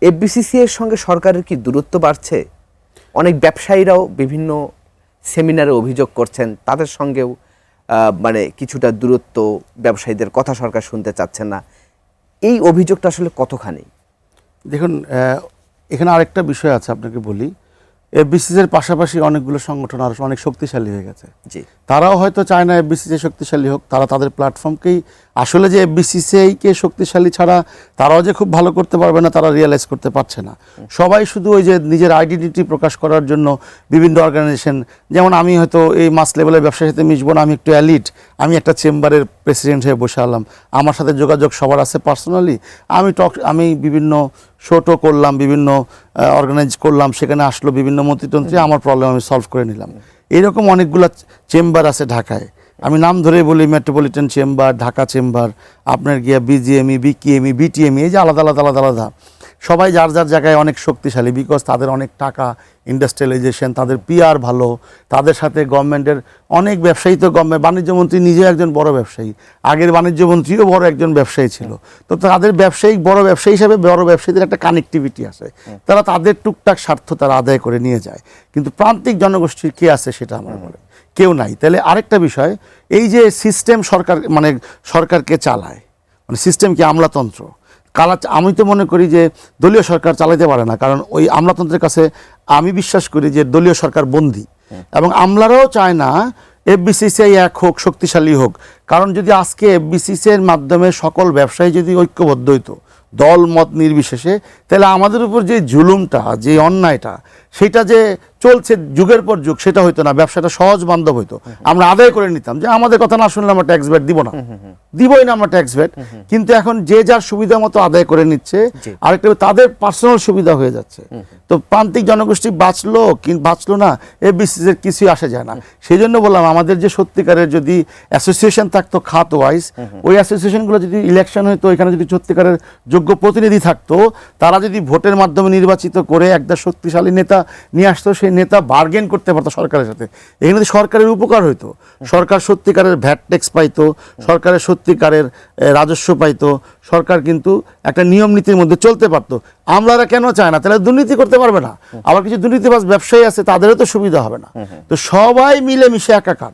FBCC এর সঙ্গে সরকারের কি দূরত্ব বাড়ছে? অনেক ব্যবসায়ীরাও বিভিন্ন সেমিনারে অভিযোগ করছেন তাদের সঙ্গেও মানে কিছুটা দূরত্ব, ব্যবসায়ীদের কথা সরকার শুনতে চাচ্ছে না। এই অভিযোগটা আসলে কতখানি? দেখুন, এখানে আরেকটা বিষয় আছে, আপনাকে বলি। এফবিসিসি এর পাশাপাশি অনেকগুলো সংগঠন আরো অনেক শক্তিশালী হয়ে গেছে। জি, তারাও হয়তো চায় না এফবিসিসি শক্তিশালী হোক। তারা তাদের প্ল্যাটফর্মকেই আসলে যে এফবিসিসিকে শক্তিশালী ছাড়া তারাও যে খুব ভালো করতে পারবে না, তারা রিয়েলাইজ করতে পারছে না। সবাই শুধু ওই যে নিজের আইডেন্টিটি প্রকাশ করার জন্য বিভিন্ন অর্গানাইজেশন, যেমন আমি হয়তো এই মাস লেভেলের ব্যবসার সাথে মিশবো না, আমি একটু অ্যালিট, আমি একটা চেম্বারের প্রেসিডেন্ট হয়ে বসে আলাম, আমার সাথে যোগাযোগ সবার আছে পার্সোনালি, আমি বিভিন্ন শোটো করলাম, বিভিন্ন অর্গানাইজ করলাম, সেখানে আসলো বিভিন্ন মন্ত্রীতন্ত্রী, আমার প্রবলেম আমি সলভ করে নিলাম। এইরকম অনেকগুলো চেম্বার আছে ঢাকায়, আমি নাম ধরে বলি, মেট্রোপলিটন চেম্বার, ঢাকা চেম্বার, আপনার গিয়া বিজিএমই, বিকিএমই, বিটিএমই, এই যে আলাদা আলাদা আলাদা আলাদা সবাই যার যার জায়গায় অনেক শক্তিশালী, বিকজ তাদের অনেক টাকা, ইন্ডাস্ট্রিয়ালাইজেশন, তাদের পিআর ভালো, তাদের সাথে গভর্নমেন্টের অনেক ব্যবসায়ী, তো বাণিজ্যমন্ত্রী নিজে একজন বড় ব্যবসায়ী, আগের বাণিজ্যমন্ত্রীও বড় একজন ব্যবসায়ী ছিল, তো তাদের ব্যবসায়িক বড় ব্যবসায়ী হিসাবে বড় ব্যবসায়ীদের একটা কানেক্টিভিটি আছে, তারা তাদের টুকটাক স্বার্থ তারা আদায় করে নিয়ে যায়। কিন্তু প্রান্তিক জনগোষ্ঠীর কে আছে সেটা আমার বলে কেউ নাই। তাহলে আরেকটা বিষয়, এই যে সিস্টেম সরকার মানে সরকারকে চালায়, মানে সিস্টেম কি আমলাতন্ত্র, আমি তো মনে করি যে দলীয় সরকার চালাতে পারে না, কারণ ওই আমলাতন্ত্রের কাছে আমি বিশ্বাস করি যে দলীয় সরকার বন্দী, এবং আমলারাও চায় না এফবিসিসি এক হোক, শক্তিশালী হোক। কারণ যদি আজকে এফবিসিসি এর মাধ্যমে সকল ব্যবসায়ী যদি ঐক্যবদ্ধ হইতো দল মত নির্বিশেষে, তাহলে আমাদের উপর যে জুলুমটা, যে অন্যায়টা, সেটা যে চলছে যুগের পর যুগ, সেটা হইতো না, ব্যবসাটা সহজ বান্ধব হইতো, আমরা আদায় করে নিতাম, যে আমাদের কথা না শুনলে আমরা ট্যাক্স ভ্যাট দিব না, দিবই না আমরা ট্যাক্স ভ্যাট। কিন্তু এখন যে যার সুবিধা মতো আদায় করে নিচ্ছে, আরেকটা তাদের পার্সোনাল সুবিধা হয়ে যাচ্ছে। তো প্রান্তিক জনগোষ্ঠী বাঁচলো না, এফবিসিসি এর কিছুই আসে যায় না। সেই জন্য বললাম, আমাদের যে সত্যিকারের যদি অ্যাসোসিয়েশন থাকতো খাত ওয়াইজ, ওই অ্যাসোসিয়েশনগুলো যদি ইলেকশন হইতো, এখানে যদি সত্যিকারের যোগ্য প্রতিনিধি থাকতো, তারা যদি ভোটের মাধ্যমে নির্বাচিত করে একটা শক্তিশালী নেতা নিয়ে আসতো, সেই নেতা বার্গেন করতে পারতো সরকারের সাথে, এখানে সরকারের উপকার হইতো, সরকার সত্যিকারের ভ্যাট ট্যাক্স পাইতো, সরকারের সত্যিকারের রাজস্ব পাইতো, সরকার কিন্তু একটা নিয়ম নীতির মধ্যে চলতে পারতো। আমলারা কেন চায় না? তাহলে দুর্নীতি করতে পারবে না। আবার কিছু দুর্নীতিবাজ ব্যবসায়ী আছে, তাদেরও তো সুবিধা হবে না। তো সবাই মিলে মিশে একাকার,